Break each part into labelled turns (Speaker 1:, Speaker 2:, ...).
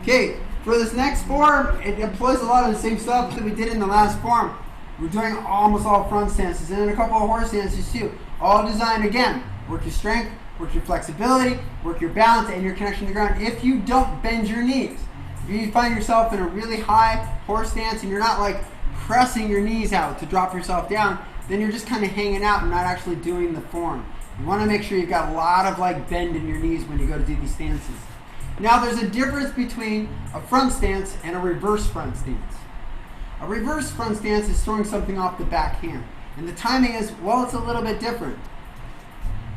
Speaker 1: Okay, for this next form, it employs a lot of the same stuff that we did in the last form. We're doing almost all front stances and then a couple of horse stances too. All designed again, work your strength, work your flexibility, work your balance and your connection to the ground. If you don't bend your knees, if you find yourself in a really high horse stance and you're not like pressing your knees out to drop yourself down, then you're just kind of hanging out and not actually doing the form. You want to make sure you've got a lot of like bend in your knees when you go to do these stances. Now there's a difference between a front stance and a reverse front stance. A reverse front stance is throwing something off the back hand. And the timing is, well, it's a little bit different.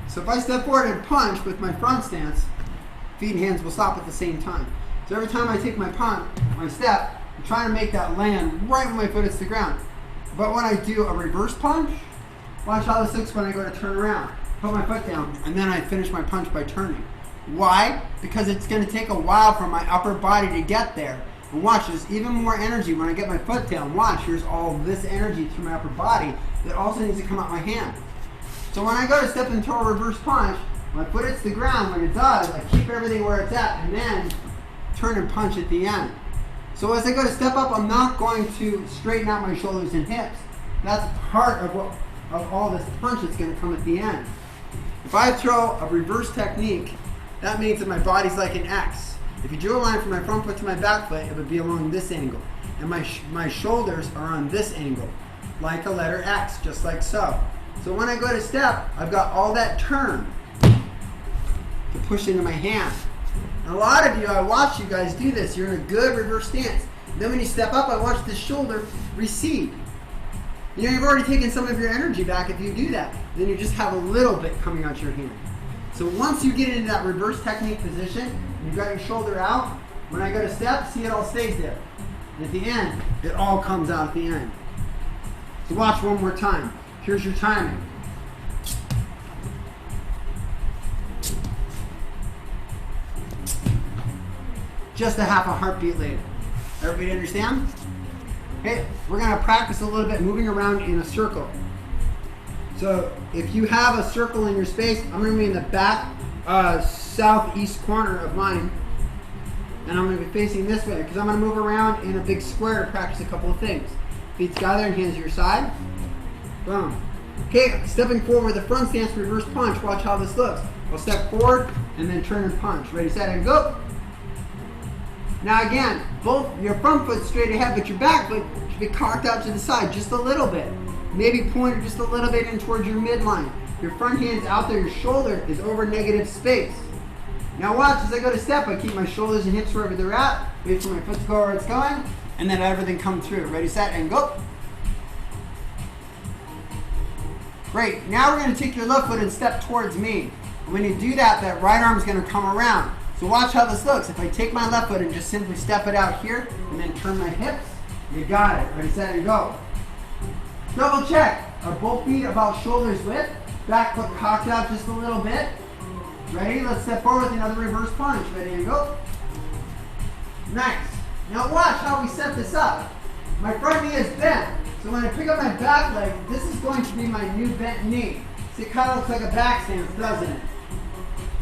Speaker 1: So if I step forward and punch with my front stance, feet and hands will stop at the same time. So every time I take my step, I'm trying to make that land right when my foot hits the ground. But when I do a reverse punch, watch how this looks when I go to turn around. Put my foot down, and then I finish my punch by turning. Why? Because it's going to take a while for my upper body to get there. And watch, there's even more energy when I get my foot down. Watch, here's all this energy through my upper body that also needs to come out my hand. So when I go to step into a reverse punch, my foot hits the ground. When it does, I keep everything where it's at and then turn and punch at the end. So as I go to step up, I'm not going to straighten out my shoulders and hips. That's part of all this punch that's going to come at the end. If I throw a reverse technique, that means that my body's like an X. If you drew a line from my front foot to my back foot, it would be along this angle. And my shoulders are on this angle, like a letter X, just like so. So when I go to step, I've got all that turn to push into my hand. And a lot of you, I watch you guys do this. You're in a good reverse stance. Then when you step up, I watch the shoulder recede. You know, you've already taken some of your energy back if you do that. Then you just have a little bit coming out your hand. So once you get into that reverse technique position, you've got your shoulder out, when I go to step, see it all stays there. And at the end, it all comes out at the end. So watch one more time. Here's your timing. Just a half a heartbeat later. Everybody understand? Okay, we're going to practice a little bit moving around in a circle. So if you have a circle in your space, I'm going to be in the back southeast corner of mine. And I'm going to be facing this way because I'm going to move around in a big square to practice a couple of things. Feet together and hands to your side. Boom. Okay, stepping forward with a front stance, reverse punch. Watch how this looks. I'll step forward and then turn and punch. Ready, set, and go. Now again, both your front foot straight ahead, but your back foot should be cocked out to the side just a little bit. Maybe pointed just a little bit in towards your midline. Your front hand's out there, your shoulder is over negative space. Now watch, as I go to step, I keep my shoulders and hips wherever they're at, wait for my foot to go where it's going, and then everything come through. Ready, set, and go. Great, now we're going to take your left foot and step towards me. And when you do that, that right arm is going to come around. So watch how this looks. If I take my left foot and just simply step it out here, and then turn my hips, you got it. Ready, set, and go. Double check. Are both feet about shoulders width? Back foot cocked out just a little bit. Ready? Let's step forward with another reverse punch. Ready and go. Nice. Now watch how we set this up. My front knee is bent. So when I pick up my back leg, this is going to be my new bent knee. See, it kind of looks like a back stance, doesn't it?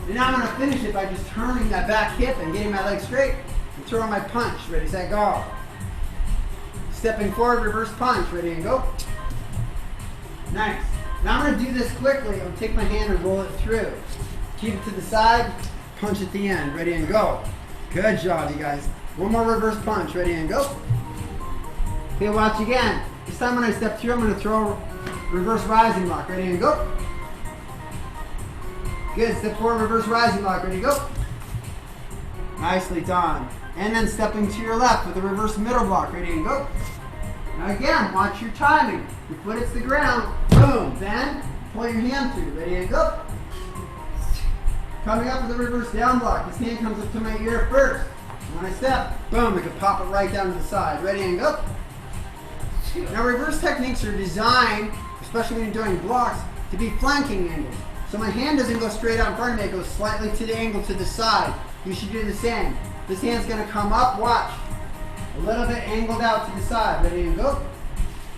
Speaker 1: And now I'm going to finish it by just turning that back hip and getting my leg straight and throwing my punch. Ready, set, go. Stepping forward, reverse punch. Ready and go. Nice. Now I'm going to do this quickly. I'm going to take my hand and roll it through. Keep it to the side, punch at the end. Ready and go. Good job, you guys. One more reverse punch. Ready and go. Okay, watch again. This time when I step through, I'm going to throw a reverse rising block. Ready and go. Good. Step forward, reverse rising block. Ready to go. Nicely done. And then stepping to your left with a reverse middle block. Ready and go. Now again, watch your timing. Your foot hits the ground. Boom. Then pull your hand through. Ready and go. Coming up with a reverse down block. This hand comes up to my ear first. When I step, boom, I can pop it right down to the side. Ready and go. Now reverse techniques are designed, especially when you're doing blocks, to be flanking angles. So my hand doesn't go straight out in front of me, it goes slightly to the angle to the side. You should do the same. This hand's going to come up, watch. A little bit angled out to the side. Ready and go.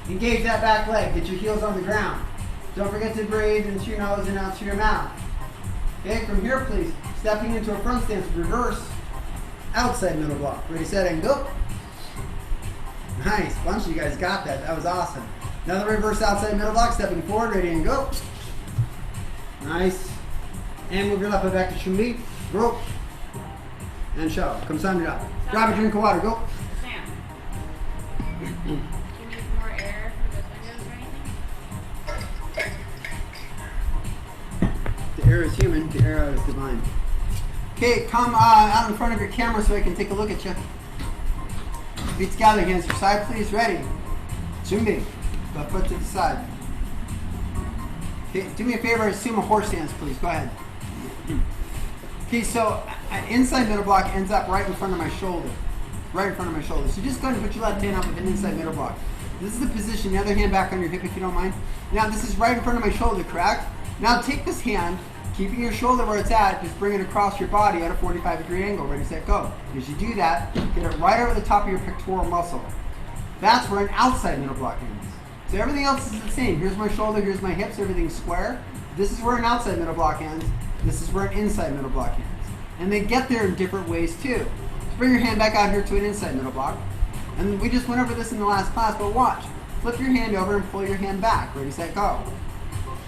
Speaker 1: Engage that back leg. Get your heels on the ground. Don't forget to breathe in through your nose and out through your mouth. Okay, from here please, stepping into a front stance, reverse. outside middle block. Ready, set, and go. Nice. A bunch of you guys got that. That was awesome. Another reverse outside middle block. Stepping forward. Ready, and go. Nice. And move your left foot back to Shumbi. Rope. And shove. Come sun it up. Grab a drink of water. Go.
Speaker 2: Sam, do you need more air from those windows or anything?
Speaker 1: The air is human. The air is divine. Okay, come out in front of your camera so I can take a look at you. Feet together, hands to your side, please. Ready. Shumbi. Left foot to the side. Okay, do me a favor, assume a horse stance, please. Go ahead. Okay, so an inside middle block ends up right in front of my shoulder. Right in front of my shoulder. So just go ahead and put your left hand up with an inside middle block. This is the position, the other hand back on your hip if you don't mind. Now this is right in front of my shoulder, correct? Now take this hand, keeping your shoulder where it's at, just bring it across your body at a 45-degree angle. Ready, set, go. As you do that, get it right over the top of your pectoral muscle. That's where an outside middle block ends. So everything else is the same. Here's my shoulder, here's my hips, everything's square. This is where an outside middle block ends. This is where an inside middle block ends. And they get there in different ways too. So bring your hand back out here to an inside middle block. And we just went over this in the last class, but watch. Flip your hand over and pull your hand back. Ready, set, go.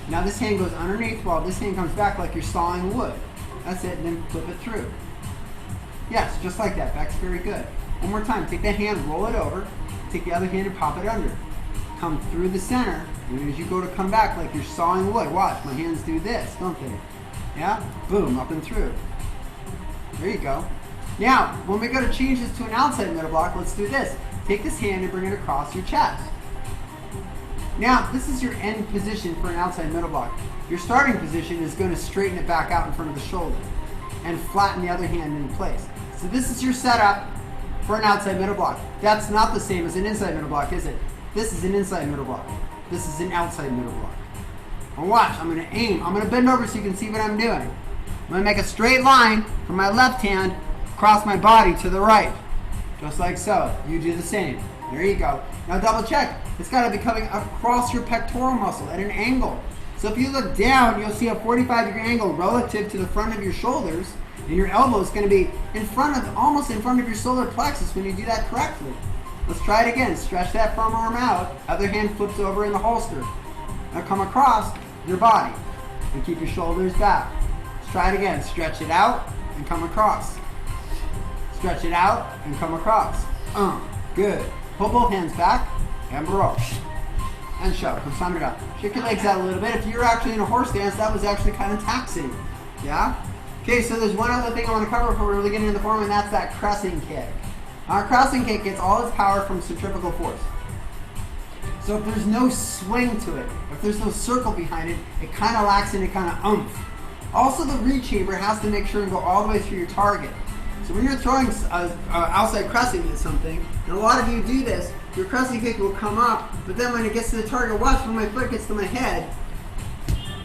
Speaker 1: Now this hand goes underneath while this hand comes back like you're sawing wood. That's it, and then flip it through. Yes, just like that. Back's very good. One more time. Take that hand, roll it over. Take the other hand and pop it under. Come through the center, and as you go to come back like you're sawing wood. Watch, my hands do this, don't they? Yeah? Boom, up and through. There you go. Now, when we go to change this to an outside middle block, let's do this. Take this hand and bring it across your chest. Now, this is your end position for an outside middle block. Your starting position is going to straighten it back out in front of the shoulder and flatten the other hand in place. So this is your setup for an outside middle block. That's not the same as an inside middle block, is it? This is an inside middle block. This is an outside middle block. And watch, I'm going to aim. I'm going to bend over so you can see what I'm doing. I'm going to make a straight line from my left hand across my body to the right. Just like so. You do the same. There you go. Now double check. It's got to be coming across your pectoral muscle at an angle. So if you look down, you'll see a 45-degree angle relative to the front of your shoulders, and your elbow is going to be in front of, almost in front of your solar plexus when you do that correctly. Let's try it again. Stretch that front arm out. Other hand flips over in the holster. Now come across your body and keep your shoulders back. Let's try it again. Stretch it out and come across. Stretch it out and come across. Good. Pull both hands back and baroque. And shove. Come sun it up. Shake your legs out a little bit. If you're actually in a horse stance, that was actually kind of taxing. Yeah? Okay, so there's one other thing I want to cover before we really get into the form, and that's that crescent kick. Our crescent kick gets all its power from centrifugal force. So if there's no swing to it, if there's no circle behind it, it kind of lacks any kind of oomph. Also, the reed chamber has to make sure and go all the way through your target. So when you're throwing outside crescent at something, and a lot of you do this, your crescent kick will come up, but then when it gets to the target, watch when my foot gets to my head,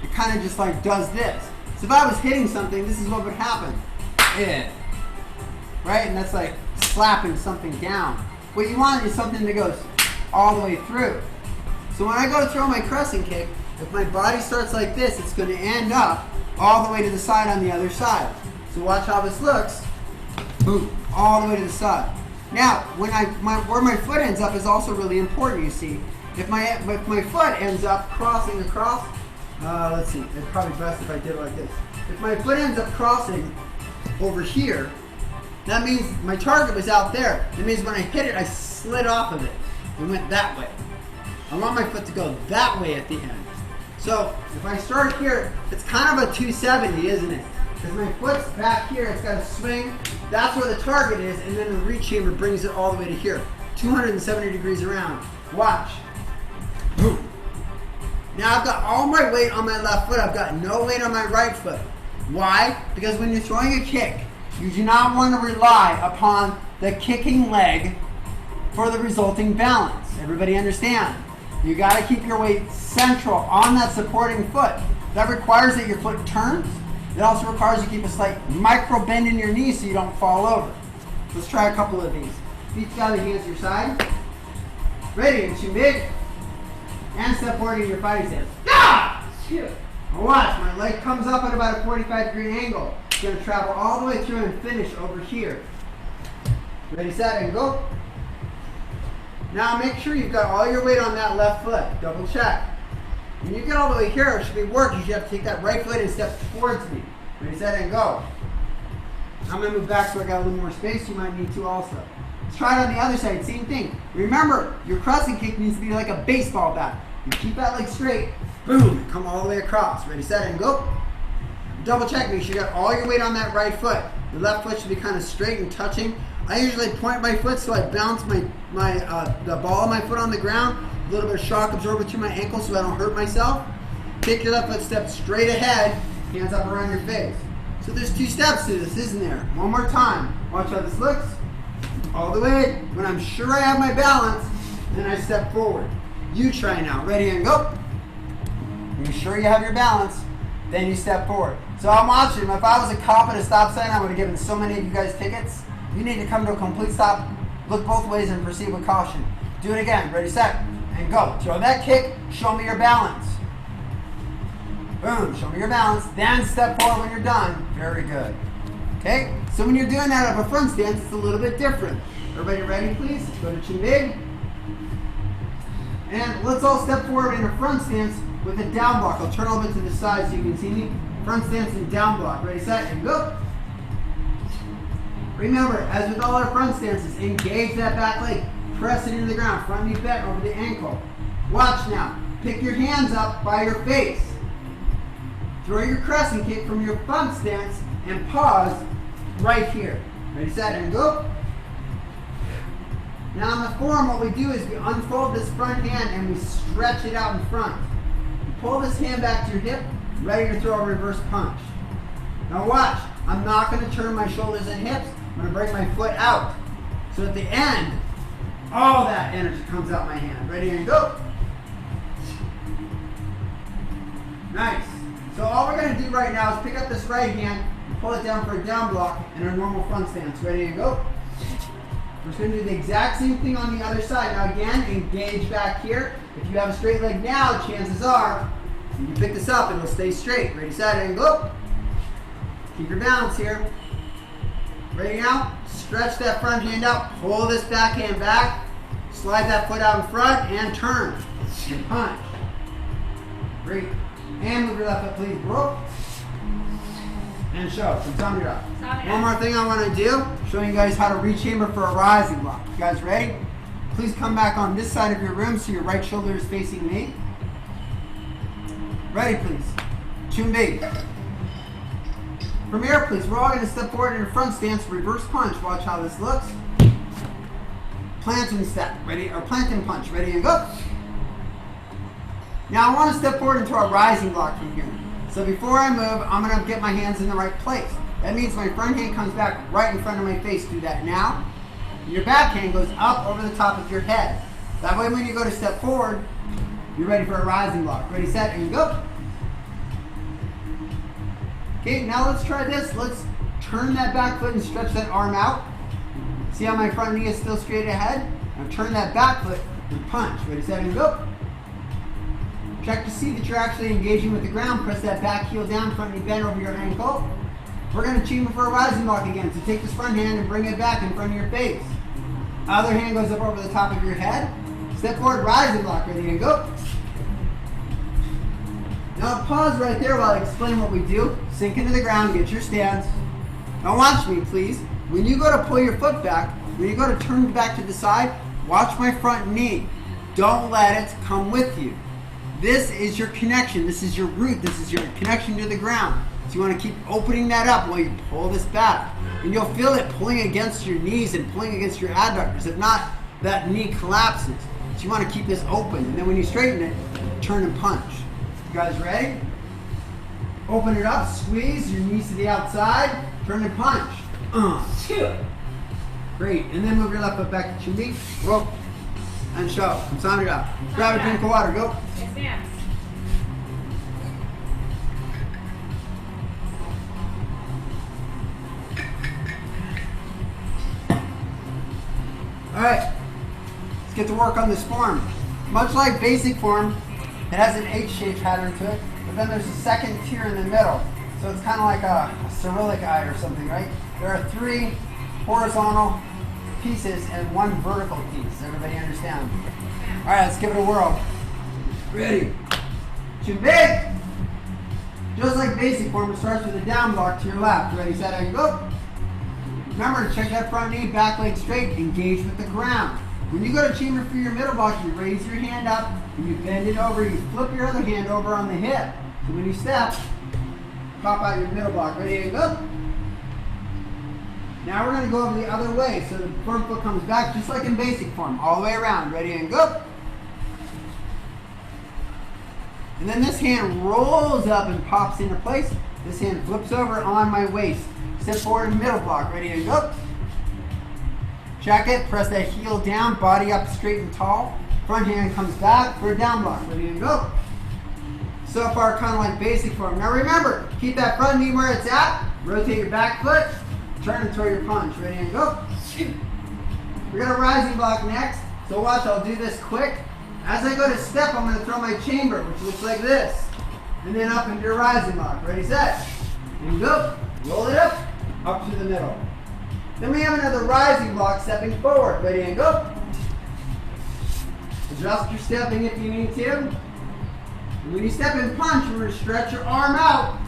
Speaker 1: it kind of just like does this. So if I was hitting something, this is what would happen. Yeah. Right? And that's like slapping something down. What you want is something that goes all the way through. So when I go to throw my crescent kick, if my body starts like this, it's going to end up all the way to the side on the other side. So watch how this looks. Boom. All the way to the side. Now, when where my foot ends up is also really important, you see. If my foot ends up crossing across, let's see, it's probably best if I did it like this. If my foot ends up crossing over here, that means my target was out there. It means when I hit it, I slid off of it and went that way. I want my foot to go that way at the end. So if I start here, it's kind of a 270, isn't it? Because my foot's back here, it's got to swing. That's where the target is, and then the reed chamber brings it all the way to here. 270 degrees around. Watch. Boom. Now I've got all my weight on my left foot. I've got no weight on my right foot. Why? Because when you're throwing a kick, you do not want to rely upon the kicking leg for the resulting balance. Everybody understand? You got to keep your weight central on that supporting foot. That requires that your foot turns. It also requires you keep a slight micro bend in your knees so you don't fall over. Let's try a couple of these. Feet together, hands to your side. Ready, and big. And step forward in your fighting stance. Ah! Now watch, my leg comes up at about a 45-degree angle. It's going to travel all the way through and finish over here. Ready, set, and go. Now make sure you've got all your weight on that left foot. Double check. When you get all the way here, it should be working. You should have to take that right foot and step towards me. Ready, set, and go. I'm going to move back so I got a little more space. You might need to also. Let's try it on the other side. Same thing. Remember, your crescent kick needs to be like a baseball bat. You keep that leg straight. Boom. Come all the way across. Ready, set, and go. Double check. Make sure you got all your weight on that right foot. The left foot should be kind of straight and touching. I usually point my foot so I bounce the ball of my foot on the ground. A little bit of shock absorber to my ankle so I don't hurt myself. Take your left foot, step straight ahead. Hands up around your face. So there's 2 steps to this, isn't there? One more time. Watch how this looks. All the way. When I'm sure I have my balance, then I step forward. You try now. Ready and go. When you're sure you have your balance, then you step forward. So I'm watching. If I was a cop at a stop sign, I would have given so many of you guys tickets. You need to come to a complete stop, look both ways, and proceed with caution. Do it again. Ready, set, and go. Throw that kick. Show me your balance. Boom. Show me your balance. Then step forward when you're done. Very good. Okay? So when you're doing that out of a front stance, it's a little bit different. Everybody ready, please? Go to chin big. And let's all step forward in a front stance with a down block. I'll turn a little bit to the side so you can see me. Front stance and down block. Ready, set, and go. Remember, as with all our front stances, engage that back leg. Press it into the ground. Front knee bent over the ankle. Watch now. Pick your hands up by your face. Throw your crescent kick from your front stance and pause right here. Ready, set, and go. Now in the form, what we do is we unfold this front hand and we stretch it out in front. You pull this hand back to your hip, ready to throw a reverse punch. Now watch. I'm not going to turn my shoulders and hips. I'm going to bring my foot out. So at the end, all that energy comes out my hand. Ready and go. Nice. So all we're going to do right now is pick up this right hand and pull it down for a down block in a normal front stance. Ready and go. We're just going to do the exact same thing on the other side. Now again, engage back here. If you have a straight leg now, chances are, when you pick this up, it will stay straight. Ready, set, and go. Keep your balance here. Ready now? Stretch that front hand out. Pull this back hand back. Slide that foot out in front and turn. And punch. Great. And move your left foot, please. Rope. And show. From tongue it up. One more thing I want to do. Showing you guys how to rechamber for a rising block. You guys ready? Please come back on this side of your room so your right shoulder is facing me. Ready, please. Chin big. From here, please, we're all going to step forward in a front stance, reverse punch. Watch how this looks. Plant and step. Ready? Or plant and punch. Ready and go. Now I want to step forward into a rising block from here. So before I move, I'm going to get my hands in the right place. That means my front hand comes back right in front of my face. Do that now. Your back hand goes up over the top of your head. That way when you go to step forward, you're ready for a rising block. Ready, set, and go. Okay, now let's try this. Let's turn that back foot and stretch that arm out. See how my front knee is still straight ahead? Now turn that back foot and punch. Ready, set, and go. Check to see that you're actually engaging with the ground. Press that back heel down, front knee bent over your ankle. We're going to achieve for a rising block again. So take this front hand and bring it back in front of your face. Other hand goes up over the top of your head. Step forward, rising block. Ready, and go. Now pause right there while I explain what we do. Sink into the ground, get your stance. Now watch me, please. When you go to pull your foot back, when you go to turn back to the side, watch my front knee. Don't let it come with you. This is your connection. This is your root. This is your connection to the ground. So you want to keep opening that up while you pull this back. And you'll feel it pulling against your knees and pulling against your adductors. If not, that knee collapses. So you want to keep this open. And then when you straighten it, turn and punch. You guys ready? Open it up, squeeze your knees to the outside, turn and punch. Great. And then move your left foot back to chin beat, rope, and show. From sound it up. Grab a drink of water, go.
Speaker 2: Yes, ma'am.
Speaker 1: Alright, let's get to work on this form. Much like basic form, it has an H-shaped pattern to it, but then there's a second tier in the middle. So it's kind of like a Cyrillic eye or something, right? There are 3 horizontal pieces and one vertical piece. Everybody understand? All right, let's give it a whirl. Ready? Too big. Just like basic form, it starts with a down block to your left. Ready, set, and go. Remember to check that front knee, back leg straight, engage with the ground. When you go to chamber for your middle block, you raise your hand up, and you bend it over, you flip your other hand over on the hip. So when you step, pop out your middle block. Ready, and go. Now we're going to go over the other way, so the front foot comes back just like in basic form, all the way around. Ready, and go. And then this hand rolls up and pops into place. This hand flips over on my waist. Step forward in middle block. Ready, and go. Check it. Press that heel down, body up straight and tall. Front hand comes back for a down block. Ready, and go. So far, kind of like basic form. Now remember, keep that front knee where it's at. Rotate your back foot. Turn and throw your punch. Ready, and go. We're going to rising block next. So watch, I'll do this quick. As I go to step, I'm going to throw my chamber, which looks like this. And then up into your rising block. Ready, set, and go. Roll it up to the middle. Then we have another rising block, stepping forward. Ready, and go. Adjust your stepping if you need to. And when you step and punch, you're going to stretch your arm out.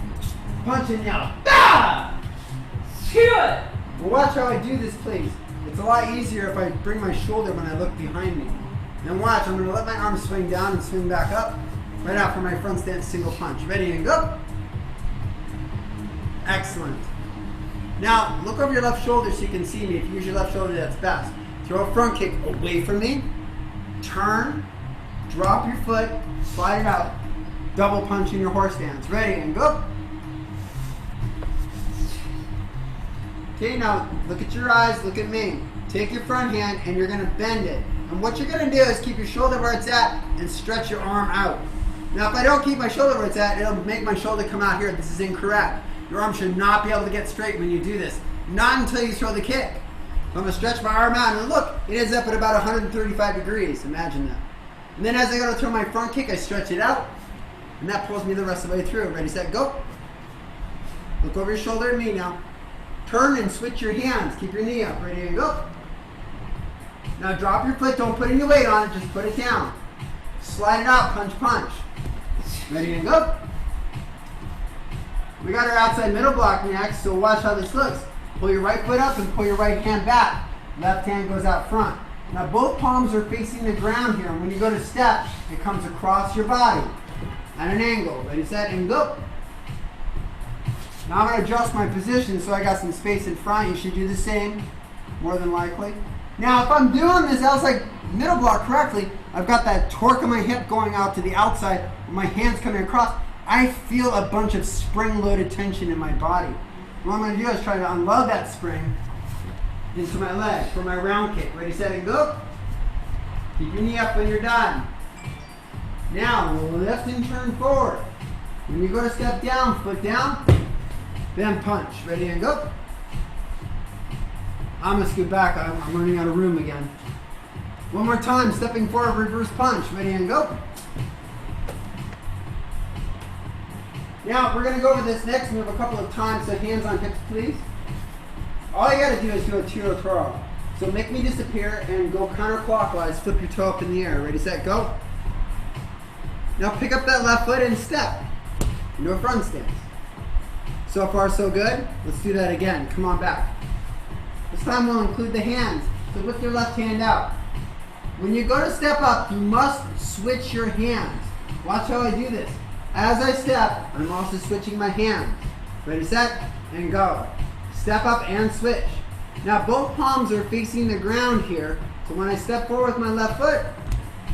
Speaker 1: Punch it now. Ah! Good. Well, watch how I do this, please. It's a lot easier if I bring my shoulder when I look behind me. Then watch, I'm going to let my arm swing down and swing back up right after my front stance single punch. Ready, and go. Excellent. Now, look over your left shoulder so you can see me. If you use your left shoulder, that's best. Throw a front kick away from me. Turn. Drop your foot. Slide it out. Double punch in your horse stance. Ready, and go. Okay, now look at your eyes. Look at me. Take your front hand and you're going to bend it. And what you're going to do is keep your shoulder where it's at and stretch your arm out. Now, if I don't keep my shoulder where it's at, it'll make my shoulder come out here. This is incorrect. Your arm should not be able to get straight when you do this. Not until you throw the kick. I'm going to stretch my arm out, and look, it ends up at about 135 degrees. Imagine that. And then as I go to throw my front kick, I stretch it out, and that pulls me the rest of the way through. Ready, set, go. Look over your shoulder at me now. Turn and switch your hands. Keep your knee up. Ready, and go. Now drop your foot. Don't put any weight on it. Just put it down. Slide it out. Punch, punch. Ready, and go. We got our outside middle block next, so watch how this looks. Pull your right foot up and pull your right hand back. Left hand goes out front. Now both palms are facing the ground here, and when you go to step, it comes across your body at an angle. Ready, set, and go. Now I'm going to adjust my position so I got some space in front. You should do the same, more than likely. Now if I'm doing this outside middle block correctly, I've got that torque of my hip going out to the outside, with my hands coming across. I feel a bunch of spring-loaded tension in my body. What I'm going to do is try to unload that spring into my leg for my round kick. Ready, set, and go. Keep your knee up when you're done. Now, lift and turn forward. When you go to step down, foot down, then punch. Ready, and go. I'm going to scoot back. I'm running out of room again. One more time, stepping forward, reverse punch. Ready, and go. Now, we're going to go over this next move a couple of times, so hands on hips, please. All you got to do is do a two-toe twirl. So make me disappear and go counterclockwise, flip your toe up in the air. Ready, set, go. Now pick up that left foot and step into a front stance. So far, so good. Let's do that again. Come on back. This time we'll include the hands. So with your left hand out. When you go to step up, you must switch your hands. Watch how I do this. As I step, I'm also switching my hands. Ready, set, and go. Step up and switch. Now both palms are facing the ground here. So when I step forward with my left foot,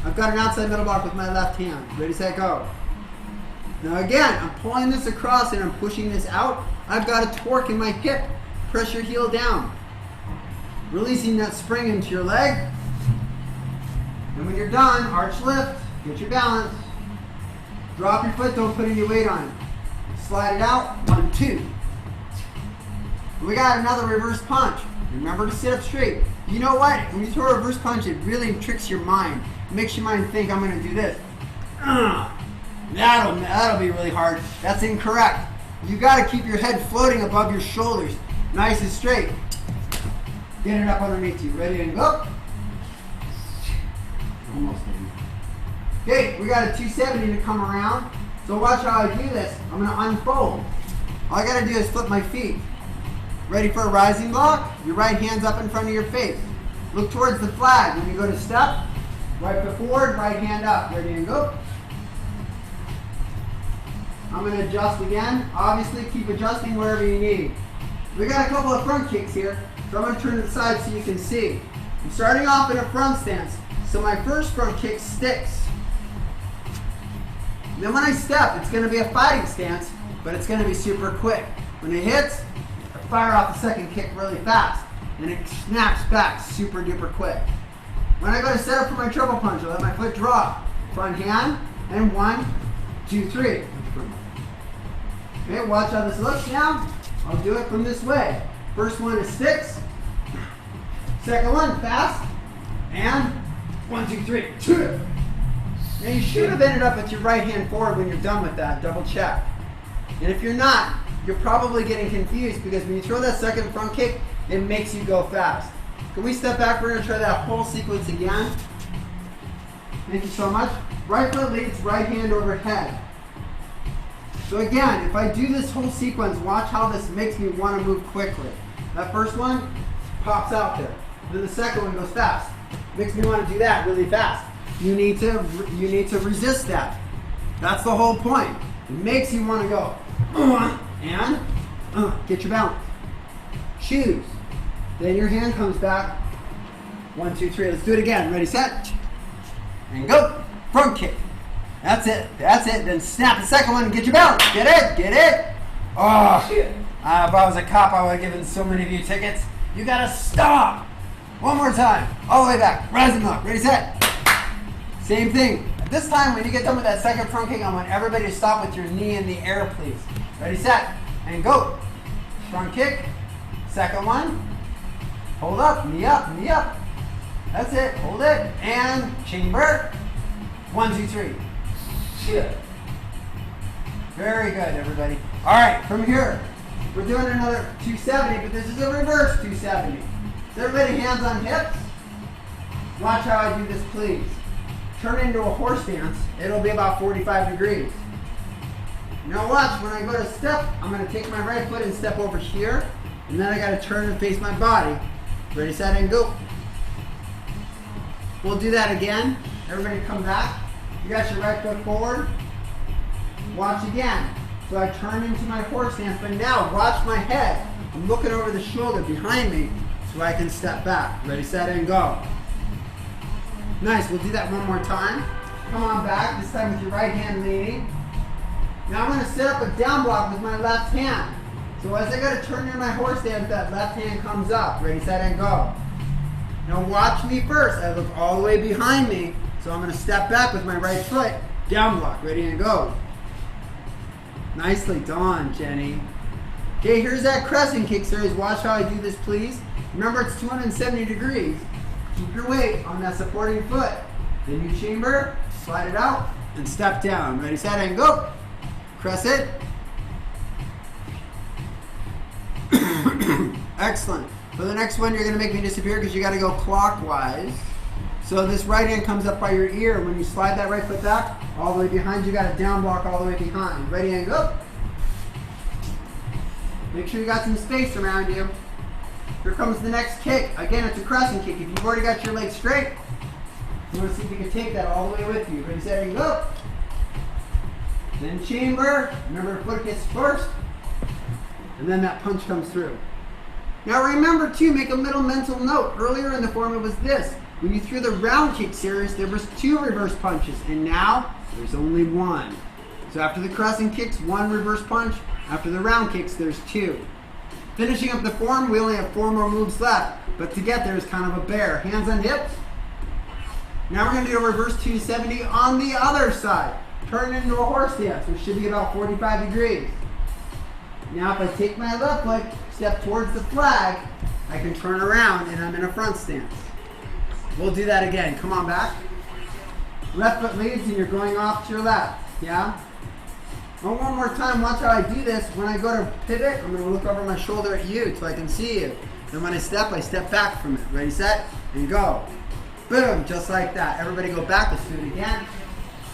Speaker 1: I've got an outside middle block with my left hand. Ready, set, go. Now again, I'm pulling this across and I'm pushing this out. I've got a torque in my hip. Press your heel down. Releasing that spring into your leg. And when you're done, arch lift, get your balance. Drop your foot, don't put any weight on it. Slide it out, 1, 2. We got another reverse punch. Remember to sit up straight. You know what? When you throw a reverse punch, it really tricks your mind. It makes your mind think, I'm going to do this. That'll be really hard. That's incorrect. You got to keep your head floating above your shoulders. Nice and straight. Get it up underneath you. Ready and go. Almost in. Okay, we got a 270 to come around. So watch how I do this. I'm going to unfold. All I got to do is flip my feet. Ready for a rising block? Your right hand's up in front of your face. Look towards the flag. When you go to step, right foot forward, right hand up. Ready and go. I'm going to adjust again. Obviously, keep adjusting wherever you need. We got a couple of front kicks here, so I'm going to turn to the side so you can see. I'm starting off in a front stance, so my first front kick sticks. Then when I step, it's going to be a fighting stance, but it's going to be super quick. When it hits, I fire off the second kick really fast, and it snaps back super duper quick. When I go to set up for my triple punch, I let my foot drop. Front hand, and 1, 2, 3. Okay, watch how this looks now. I'll do it from this way. First one is sticks. Second one, fast. And 1, 2, 3. Now you should have ended up with your right hand forward when you're done with that. Double check. And if you're not, you're probably getting confused because when you throw that second front kick, it makes you go fast. Can we step back? We're going to try that whole sequence again. Thank you so much. Right foot leads, right hand overhead. So again, if I do this whole sequence, watch how this makes me want to move quickly. That first one pops out there. Then the second one goes fast. Makes me want to do that really fast. You need to resist that. That's the whole point. It makes you want to go and get your balance. Choose. Then your hand comes back. 1, 2, 3. Let's do it again. Ready, set, and go. Front kick. That's it. That's it. Then snap the second one and get your balance. Get it. Get it. Oh, if I was a cop, I would have given so many of you tickets. You gotta stop. One more time. All the way back. Rising lock. Ready, set. Same thing. This time, when you get done with that second front kick, I want everybody to stop with your knee in the air, please. Ready, set, and go. Front kick. Second one. Hold up. Knee up. Knee up. That's it. Hold it. And chamber. 1, 2, 3. Very good, everybody. All right, from here, we're doing another 270, but this is a reverse 270. So everybody, hands on hips. Watch how I do this, please. Turn into a horse stance. It'll be about 45 degrees. Now watch, when I go to step, I'm going to take my right foot and step over here, and then I got to turn and face my body. Ready, set, and go. We'll do that again. Everybody come back. You got your right foot forward. Watch again. So I turn into my horse stance, but now watch my head. I'm looking over the shoulder behind me so I can step back. Ready, set, and go. Nice, we'll do that one more time. Come on back, this time with your right hand leaning. Now I'm going to set up a down block with my left hand. So as I go to turn into my horse stance, that left hand comes up. Ready, set, and go. Now watch me first. I look all the way behind me. So I'm going to step back with my right foot. Down block. Ready, and go. Nicely done, Jenny. Okay, here's that crescent kick series. Watch how I do this, please. Remember, it's 270 degrees. Keep your weight on that supporting foot. Then you chamber, slide it out, and step down. Ready, set, and go. Crescent. Excellent. For the next one, you're going to make me disappear because you got to go clockwise. So this right hand comes up by your ear. When you slide that right foot back, all the way behind, you got a down block all the way behind. Ready, and go. Make sure you got some space around you. Here comes the next kick. Again, it's a crescent kick. If you've already got your legs straight, you want to see if you can take that all the way with you. Ready, set, and go. Then chamber. Remember, foot gets first. And then that punch comes through. Now remember, too, make a little mental note. Earlier in the form, it was this. When you threw the round kick series, there was 2 reverse punches. And now, there's only 1. So after the crescent kicks, 1 reverse punch. After the round kicks, there's 2. Finishing up the form, we only have 4 more moves left. But to get there is kind of a bear. Hands on hips. Now we're going to do a reverse 270 on the other side. Turn into a horse stance, which should be about 45 degrees. Now if I take my left foot, step towards the flag, I can turn around and I'm in a front stance. We'll do that again. Come on back. Left foot leads and you're going off to your left. Yeah? Well, one more time, watch how I do this. When I go to pivot, I'm going to look over my shoulder at you so I can see you. And when I step back from it. Ready, set, and go. Boom, just like that. Everybody go back, let's do it again.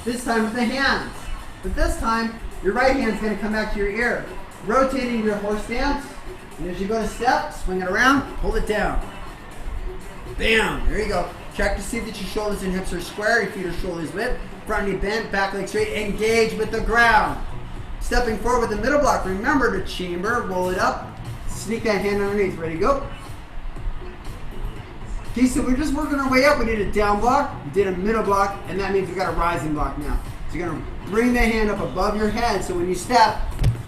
Speaker 1: This time with the hands. But this time, your right hand's gonna come back to your ear. Rotating your horse stance. And as you go to step, swing it around, hold it down. Bam, there you go. Check to see that your shoulders and hips are square, your feet are shoulders width, front knee bent, back leg straight, engage with the ground. Stepping forward with the middle block, remember to chamber, roll it up, sneak that hand underneath. Ready, go. Okay, so we're just working our way up. We did a down block, we did a middle block, and that means we got a rising block now. So you're gonna bring the hand up above your head, so when you step,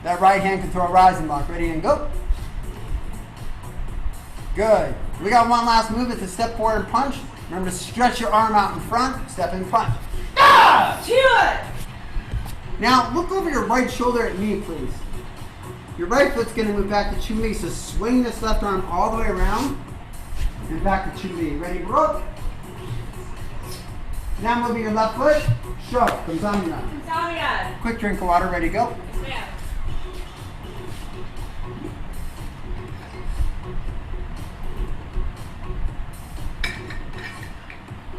Speaker 1: that right hand can throw a rising block. Ready, and go. Good. We got one last move. It's a step forward and punch. Remember to stretch your arm out in front, step and punch.
Speaker 3: Ah! Good!
Speaker 1: Now, look over your right shoulder at me, please. Your right foot's going to move back to Chu-Li, so swing this left arm all the way around and back to Chu-Li. Ready, roll. Now moving your left foot, shove, Kamsamya. Quick drink of water, ready, go.
Speaker 2: Yes, ma'am.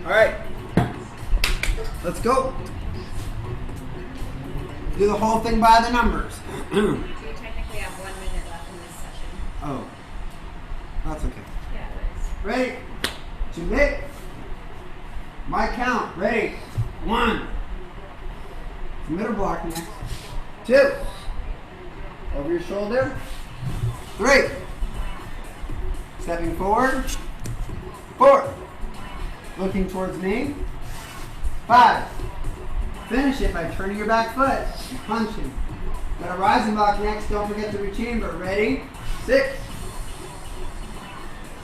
Speaker 1: All right, let's go. Do the whole thing by the numbers.
Speaker 2: You technically have 1 minute left in this session.
Speaker 1: Oh, that's okay.
Speaker 2: Yeah, it is.
Speaker 1: Ready? Chu-Li. My count. Ready? 1. Middle block next. 2. Over your shoulder. 3. Stepping forward. 4. Looking towards me. 5. Finish it by turning your back foot and punching. Got a rising block next. Don't forget to rechamber. Ready? 6.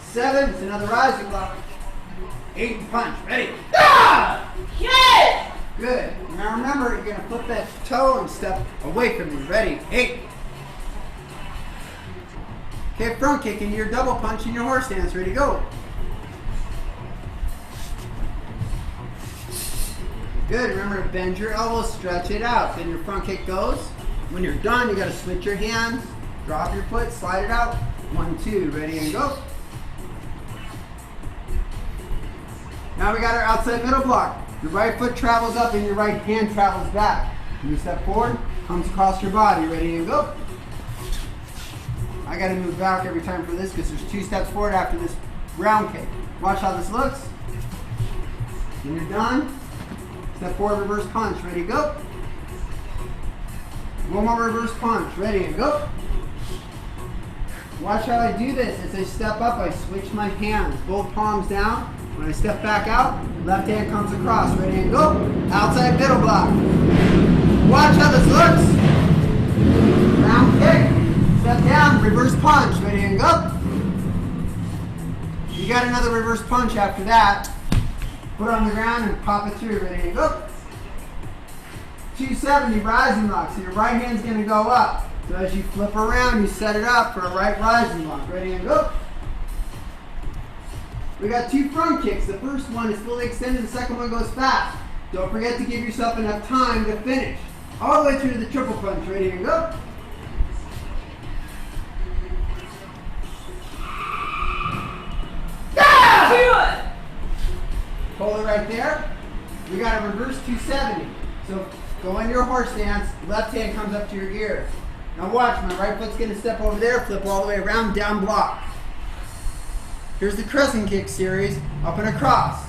Speaker 1: 7. It's another rising block. 8 and punch. Ready?
Speaker 3: Ah! Yes!
Speaker 1: Good. Now remember, you're going to flip that toe and step away from me. Ready? 8. Okay, front kick into your double punch in your horse stance. Ready? Go. Good. Remember to bend your elbows, stretch it out. Then your front kick goes. When you're done, you got to switch your hands, drop your foot, slide it out. 1, 2. Ready and go. Now we got our outside middle block. Your right foot travels up and your right hand travels back. When you step forward, comes across your body. Ready and go. I got to move back every time for this because there's 2 steps forward after this round kick. Watch how this looks. When you're done, step forward, reverse punch. Ready, go. One more reverse punch. Ready, and go. Watch how I do this. As I step up, I switch my hands. Both palms down. When I step back out, left hand comes across. Ready, and go. Outside middle block. Watch how this looks. Round kick. Step down, reverse punch. Ready, and go. You got another reverse punch after that. Put it on the ground and pop it through. Ready and go. 270 rising block. So your right hand's going to go up. So as you flip around, you set it up for a right rising block. Ready and go. We got 2 front kicks. The first one is fully extended. The second one goes fast. Don't forget to give yourself enough time to finish. All the way through the triple punch. Ready and go.
Speaker 3: Yeah!
Speaker 1: Hold it right there. We got a reverse 270. So go in your horse stance. Left hand comes up to your ear. Now watch. My right foot's going to step over there. Flip all the way around. Down block. Here's the crescent kick series. Up and across.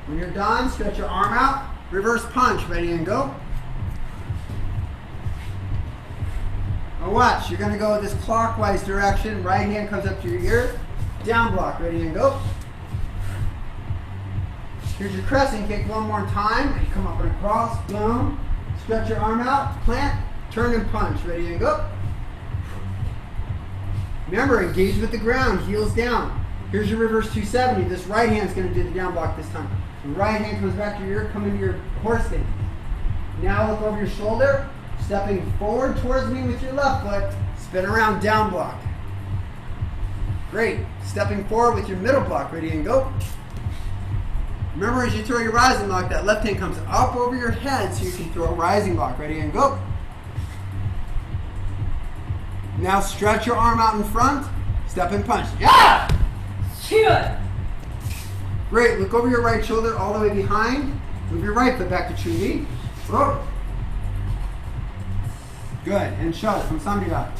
Speaker 1: When you're done, stretch your arm out. Reverse punch. Ready and go. Now watch. You're going to go this clockwise direction. Right hand comes up to your ear. Down block. Ready and go. Here's your crescent kick one more time. You come up and across. Boom. Stretch your arm out. Plant. Turn and punch. Ready and go. Remember, engage with the ground. Heels down. Here's your reverse 270. This right hand's going to do the down block this time. The right hand comes back to your ear. Come into your horse stance. Now look over your shoulder. Stepping forward towards me with your left foot. Spin around. Down block. Great. Stepping forward with your middle block. Ready and go. Remember, as you throw your rising block, that left hand comes up over your head so you can throw a rising block. Ready and go. Now stretch your arm out in front. Step and punch. Yeah!
Speaker 3: Shoot!
Speaker 1: Great. Look over your right shoulder all the way behind. Move your right foot back to true knee. Whoa. Good. And shove from Sambiga.